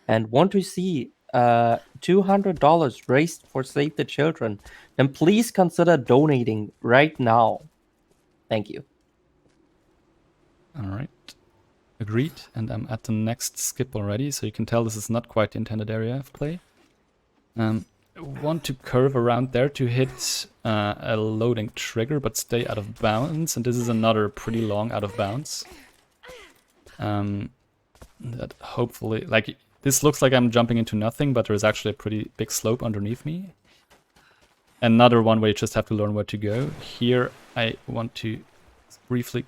and want to see $200 raised for Save the Children, then please consider donating right now. Thank you.
All right. Agreed. And I'm at the next skip already, so you can tell this is not quite the intended area of play. I want to curve around there to hit a loading trigger, but stay out of bounds. And this is another pretty long out of bounds. That hopefully, like, this looks like I'm jumping into nothing, but there's actually a pretty big slope underneath me. Another one where you just have to learn where to go. Here, I want to briefly...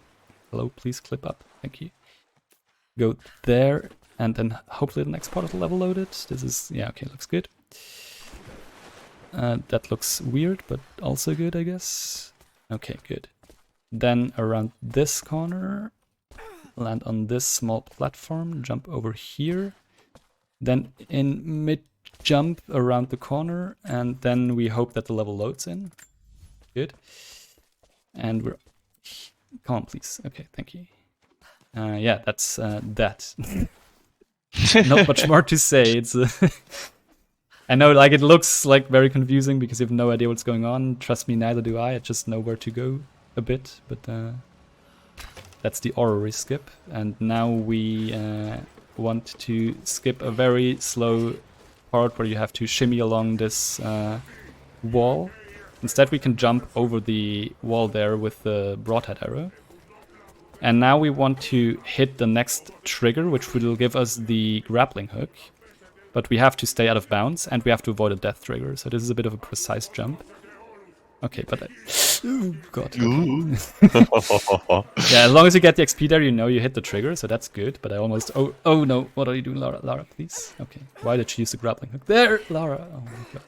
Hello, please clip up. Thank you. Go there, and then hopefully the next part of the level loaded. This is... Yeah, okay, looks good. That looks weird, but also good, I guess. Okay, good. Then around this corner, land on this small platform, jump over here. Then in mid-jump around the corner, and then we hope that the level loads in. Good. And we're... Come on, please. Okay, thank you. Yeah, that's that. Not much more to say. It's... I know, like, it looks like very confusing because you have no idea what's going on. Trust me, neither do I. I just know where to go a bit, but that's the orrery skip. And now we want to skip a very slow part where you have to shimmy along this wall. Instead, we can jump over the wall there with the broadhead arrow. And now we want to hit the next trigger, which will give us the grappling hook. But we have to stay out of bounds, and we have to avoid a death trigger. So this is a bit of a precise jump. Okay, but... Oh, God. Okay. Yeah, as long as you get the XP there, you know you hit the trigger, so that's good. But I almost... Oh no, what are you doing, Lara? Lara, please. Okay, why did she use the grappling hook? There, Lara! Oh my God.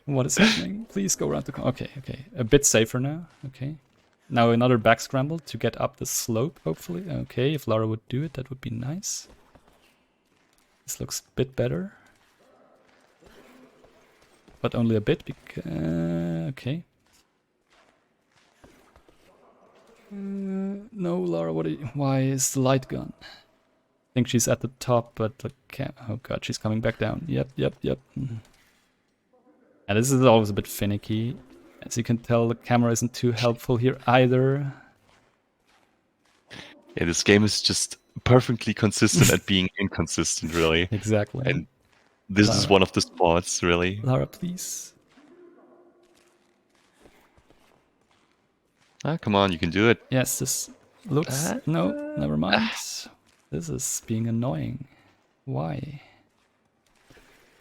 What is happening? Please go around the corner. Okay, okay. A bit safer now. Okay. Now another back scramble to get up the slope, hopefully. Okay, if Lara would do it, that would be nice. This looks a bit better. But only a bit, because... okay. No, Lara, why is the light gone? I think she's at the top, but... oh god, she's coming back down. Yep. And this is always a bit finicky. As you can tell, the camera isn't too helpful here either.
Yeah, this game is just perfectly consistent at being inconsistent, really.
Exactly.
And this is one of the spots, really.
Lara, please.
Come on, you can do it.
Yes, this looks... No, never mind. This is being annoying. Why?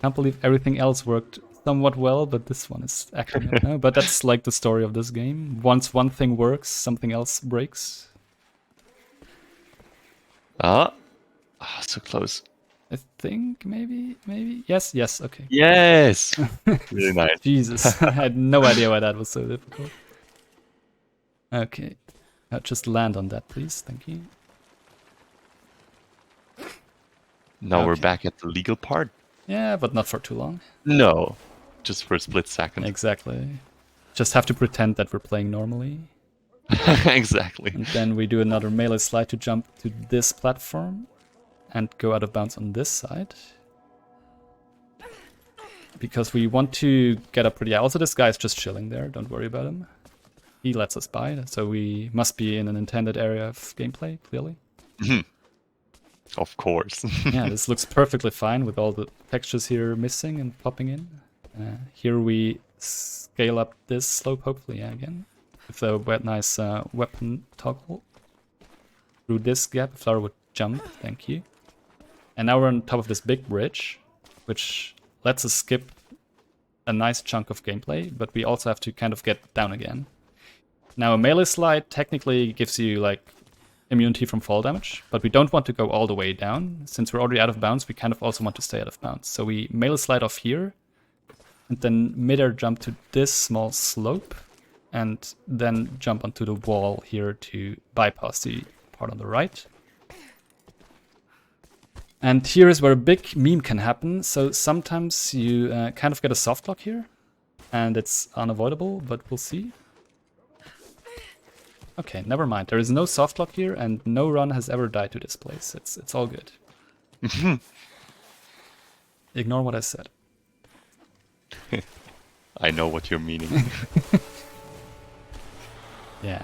Can't believe everything else worked somewhat well, but this one is actually... no, but that's like the story of this game. Once one thing works, something else breaks.
So close.
I think maybe. Yes. Okay.
Yes. Really nice.
Jesus, I had no idea why that was so difficult. Okay, just land on that, please. Thank you.
Now we're
Okay.
back at the legal part.
Yeah, but not for too long.
No, just for a split second.
Exactly. Just have to pretend that we're playing normally.
Exactly.
And then we do another melee slide to jump to this platform and go out of bounds on this side. Because we want to get up pretty high. Also, this guy's just chilling there. Don't worry about him. He lets us by, so we must be in an intended area of gameplay, clearly.
Of course.
Yeah, this looks perfectly fine with all the textures here missing and popping in. Here we scale up this slope, hopefully, yeah, again. With a nice weapon toggle. Through this gap, if Lara would jump, thank you. And now we're on top of this big bridge, which lets us skip a nice chunk of gameplay, but we also have to kind of get down again. Now, a melee slide technically gives you, like, immunity from fall damage, but we don't want to go all the way down. Since we're already out of bounds, we kind of also want to stay out of bounds. So we melee slide off here, and then mid-air jump to this small slope, and then jump onto the wall here to bypass the part on the right. And here is where a big meme can happen. So sometimes you kind of get a soft lock here, and it's unavoidable, but we'll see. Okay, never mind. There is no soft lock here, and no run has ever died to this place. It's all good. Ignore what I said.
I know what you're meaning.
Yeah.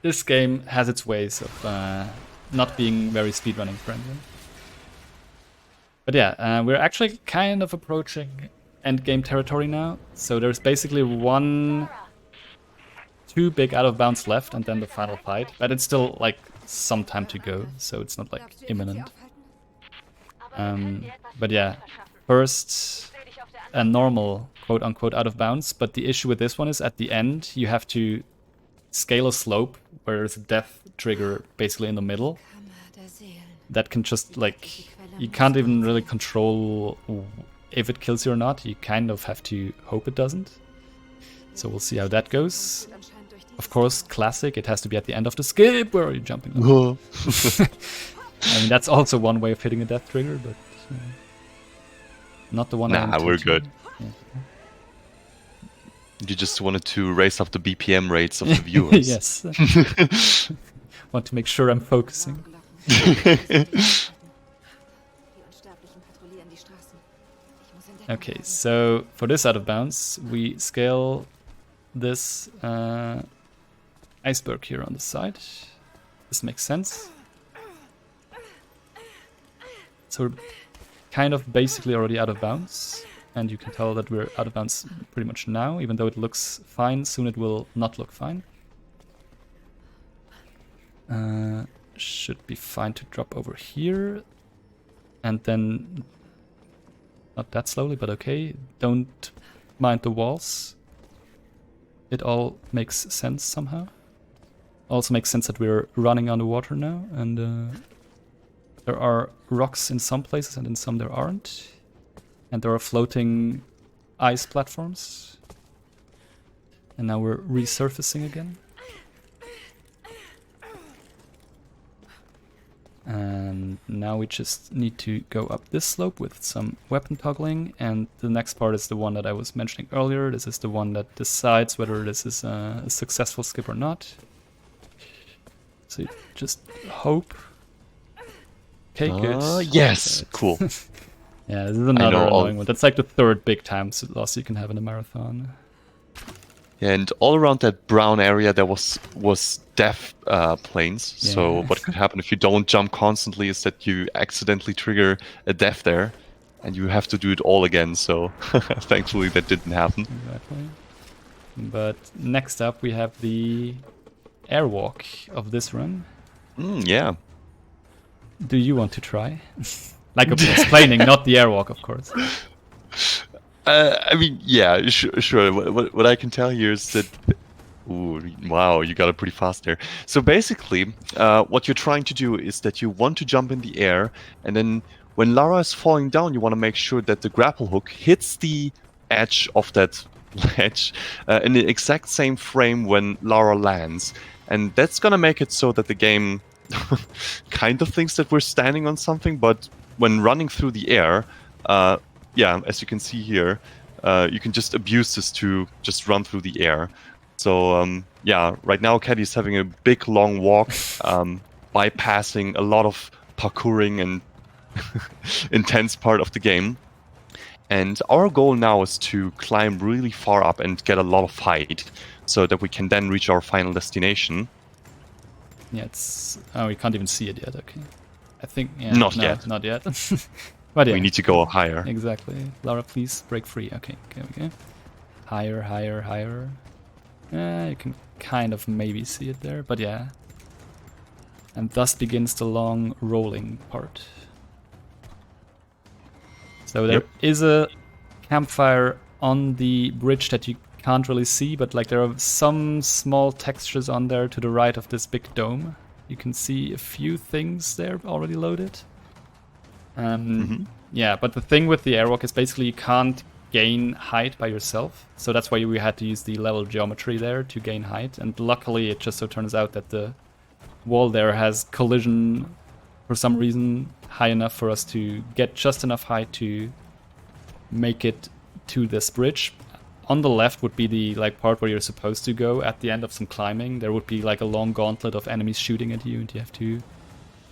This game has its ways of not being very speedrunning friendly. But yeah, we're actually kind of approaching endgame territory now. So there's basically two big out of bounds left, and then the final fight. But it's still like some time to go, so it's not like imminent. But yeah, first a normal quote-unquote out of bounds, but the issue with this one is at the end you have to scale a slope where there's a death trigger basically in the middle. That can just, like, you can't even really control if it kills you or not. You kind of have to hope it doesn't. So we'll see how that goes. Of course, classic, it has to be at the end of the skip. Where are you jumping on? I mean, that's also one way of hitting a death trigger, but not the one.
Nah, we're good.
Yeah.
You just wanted to raise up the BPM rates of the viewers.
Yes. Want to make sure I'm focusing. Okay, so for this out of bounds, we scale this iceberg here on the side. This makes sense. So we're kind of basically already out of bounds. And you can tell that we're out of bounds pretty much now. Even though it looks fine, soon it will not look fine. Should be fine to drop over here. And then... not that slowly, but okay. Don't mind the walls. It all makes sense somehow. Also makes sense that we're running underwater now. And there are rocks in some places and in some there aren't. And there are floating ice platforms. And now we're resurfacing again. And now we just need to go up this slope with some weapon toggling. And the next part is the one that I was mentioning earlier. This is the one that decides whether this is a successful skip or not. So you just hope. Okay, good.
Yes, cool.
Yeah, this is another annoying one. That's like the third big time loss you can have in a marathon.
Yeah, and all around that brown area there was death planes.
Yeah.
So what could happen if you don't jump constantly is that you accidentally trigger a death there, and you have to do it all again. So thankfully that didn't happen.
Exactly. But next up we have the airwalk of this run.
Yeah.
Do you want to try? Like explaining, not the airwalk, of course.
I mean, yeah, sure. What I can tell here is that Ooh, wow, you got it pretty fast there. So basically, what you're trying to do is that you want to jump in the air, and then when Lara is falling down, you want to make sure that the grapple hook hits the edge of that ledge in the exact same frame when Lara lands. And that's going to make it so that the game kind of thinks that we're standing on something, but when running through the air, yeah, as you can see here, you can just abuse this to just run through the air. So yeah, right now Caddy's having a big long walk, bypassing a lot of parkouring and intense part of the game. And our goal now is to climb really far up and get a lot of height so that we can then reach our final destination.
Yeah, it's... Oh, we can't even see it yet, okay. I think... Yeah,
Not
no,
yet.
Not yet. But yeah.
We need to go higher.
Exactly. Lara, please break free. Okay, okay. Higher, higher, higher. You can kind of maybe see it there, but yeah. And thus begins the long rolling part. So there is a campfire on the bridge that you can't really see, but like there are some small textures on there to the right of this big dome. You can see a few things there already loaded. Yeah, but the thing with the airwalk is basically you can't gain height by yourself, so that's why we had to use the level geometry there to gain height, and luckily it just so turns out that the wall there has collision for some reason high enough for us to get just enough height to make it to this bridge. On the left would be the like part where you're supposed to go at the end of some climbing. There would be like a long gauntlet of enemies shooting at you, and you have to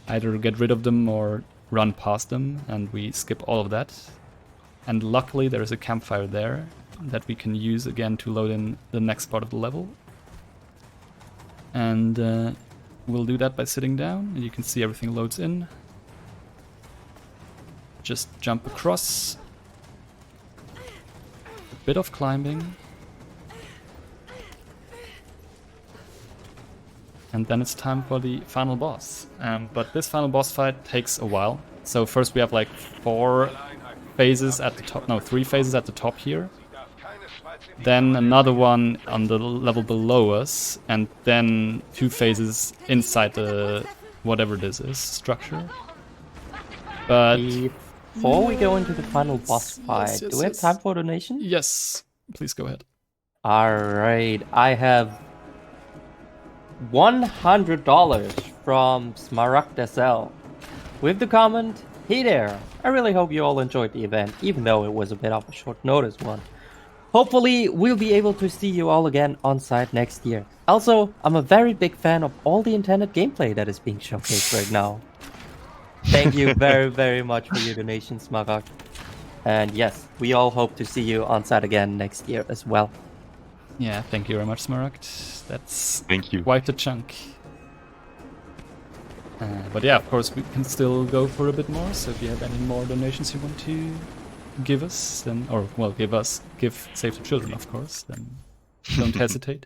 either get rid of them or run past them, and we skip all of that. And luckily there is a campfire there that we can use again to load in the next part of the level. And we'll do that by sitting down, and you can see everything loads in. Just jump across. A bit of climbing. And then it's time for the final boss. But this final boss fight takes a while. So first we have like 4 phases at the top, no, 3 phases at the top here. Then another one on the level below us, and then 2 phases inside the whatever this is, structure. But
before we go into the final boss fight, do we have time for donation?
Yes, please go ahead.
Alright, I have $100 from Smaragd SL with the comment, "Hey there, I really hope you all enjoyed the event, even though it was a bit of a short notice one. Hopefully we'll be able to see you all again on site next year. Also, I'm a very big fan of all the intended gameplay that is being showcased right now." Thank you very, very much for your donation, Smaragd. And yes, we all hope to see you on site again next year as well.
Yeah, thank you very much, Smaragd. That's
Thank you.
quite a chunk. But yeah, of course, we can still go for a bit more. So if you have any more donations you want to give us, then, or well, give Save the Children, of course, then don't hesitate.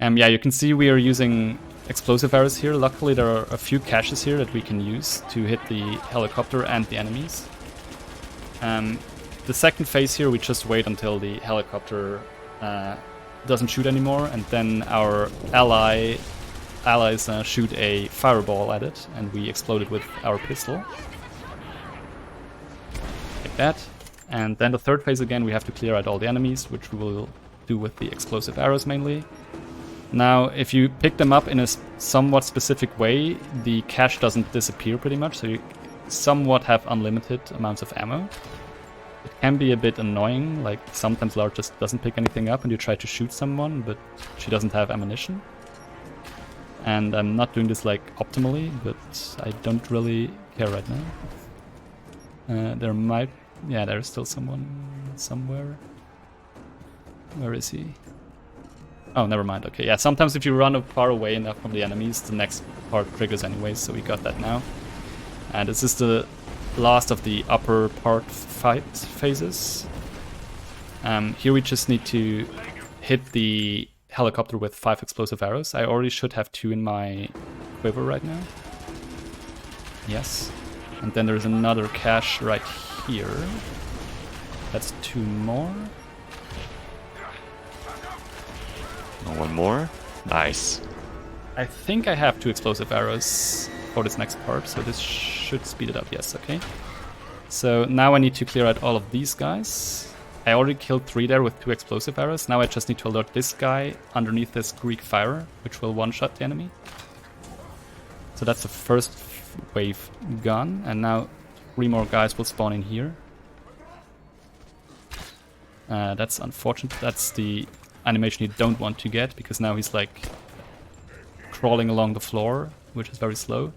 Yeah, you can see we are using explosive arrows here. Luckily, there are a few caches here that we can use to hit the helicopter and the enemies. The second phase here, we just wait until the helicopter doesn't shoot anymore, and then our allies shoot a fireball at it, and we explode it with our pistol. Like that. And then the third phase again, we have to clear out all the enemies, which we will do with the explosive arrows mainly. Now, if you pick them up in a somewhat specific way, the cache doesn't disappear pretty much, so you somewhat have unlimited amounts of ammo. It can be a bit annoying, like sometimes Lara just doesn't pick anything up and you try to shoot someone, but she doesn't have ammunition. And I'm not doing this like optimally, but I don't really care right now. There's still someone somewhere. Where is he? Oh, never mind. Okay, yeah, sometimes if you run far away enough from the enemies, the next part triggers anyways, so we got that now. And this is the last of the upper part fight phases. Here we just need to hit the helicopter with 5 explosive arrows. I already should have 2 in my quiver right now. Yes. And then there's another cache right here. That's 2 more.
One more. Nice.
I think I have 2 explosive arrows for this next part, so this should speed it up. Yes, okay. So now I need to clear out all of these guys. I already killed 3 there with 2 explosive arrows. Now I just need to alert this guy underneath this Greek fire, which will one-shot the enemy. So that's the first wave gone, and now 3 more guys will spawn in here. That's unfortunate. That's the animation you don't want to get, because now he's like crawling along the floor, which is very slow.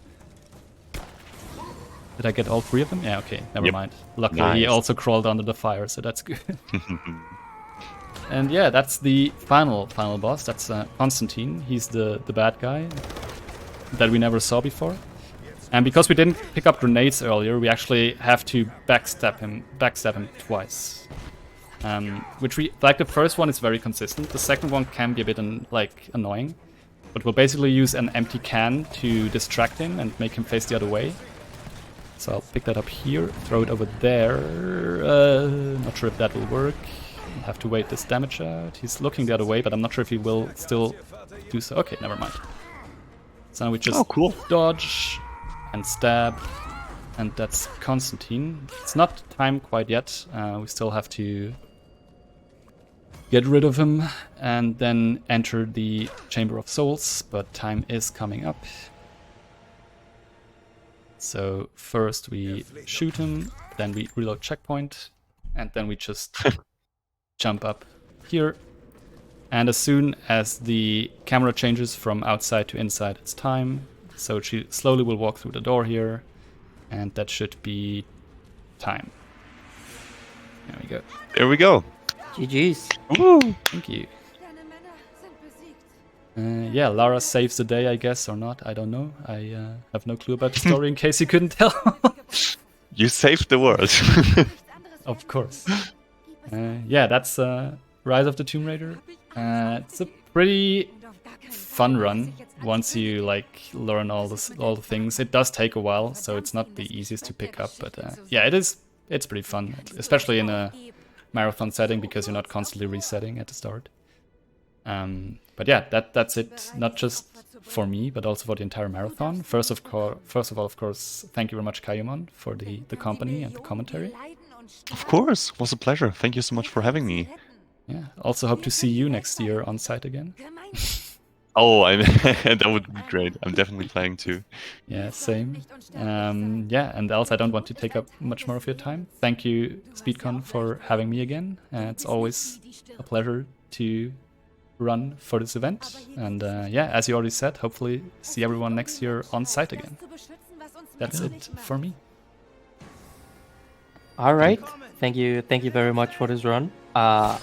Did I get all 3 of them? Yeah, okay, never mind. Luckily, he also crawled under the fire, so that's good. And yeah, that's the final boss. That's Constantine. He's the bad guy that we never saw before. And because we didn't pick up grenades earlier, we actually have to backstab him twice. Which we like. The first one is very consistent. The second one can be a bit annoying, but we'll basically use an empty can to distract him and make him face the other way. So I'll pick that up here, throw it over there. Not sure if that will work. I'll have to wait this damage out. He's looking the other way, but I'm not sure if he will still do so. Okay, never mind. So now we just dodge and stab, and that's Constantine. It's not time quite yet. We still have to get rid of him and then enter the Chamber of Souls, but time is coming up. So first we shoot him, then we reload checkpoint, and then we just jump up here. And as soon as the camera changes from outside to inside, it's time. So she slowly will walk through the door here, and that should be time. There we go.
There we go.
GG's.
Woo!
Thank you.
Deine Männer sind besiegt.
Yeah, Lara saves the day, I guess, or not. I don't know. I have no clue about the story in case you couldn't tell.
You saved the world.
Nichts anderes
Of course. Yeah, that's Rise of the Tomb Raider. It's a pretty fun run once you learn all the things. It does take a while, so it's not the easiest to pick up, but yeah, it's pretty fun, especially in a marathon setting, because you're not constantly resetting at the start. But yeah, that's it, not just for me, but also for the entire marathon. First of all, of course, thank you very much, Kayumon, for the company and the commentary.
Of course, it was a pleasure. Thank you so much for having me.
Yeah, also hope to see you next year on site again.
Oh, that would be great. I'm definitely planning to.
Yeah, same. Yeah, and else I don't want to take up much more of your time. Thank you, SpeedCon, for having me again. It's always a pleasure to run for this event. And yeah, as you already said, hopefully see everyone next year on site again. That's it for me.
All right. Thank you very much for this run.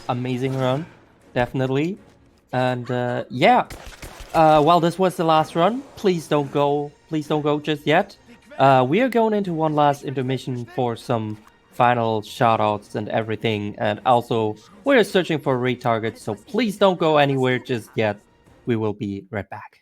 Amazing run, definitely. And yeah, while this was the last run, please don't go just yet. We are going into one last intermission for some final shoutouts and everything, and also we're searching for retargets, so please don't go anywhere just yet. We will be right back.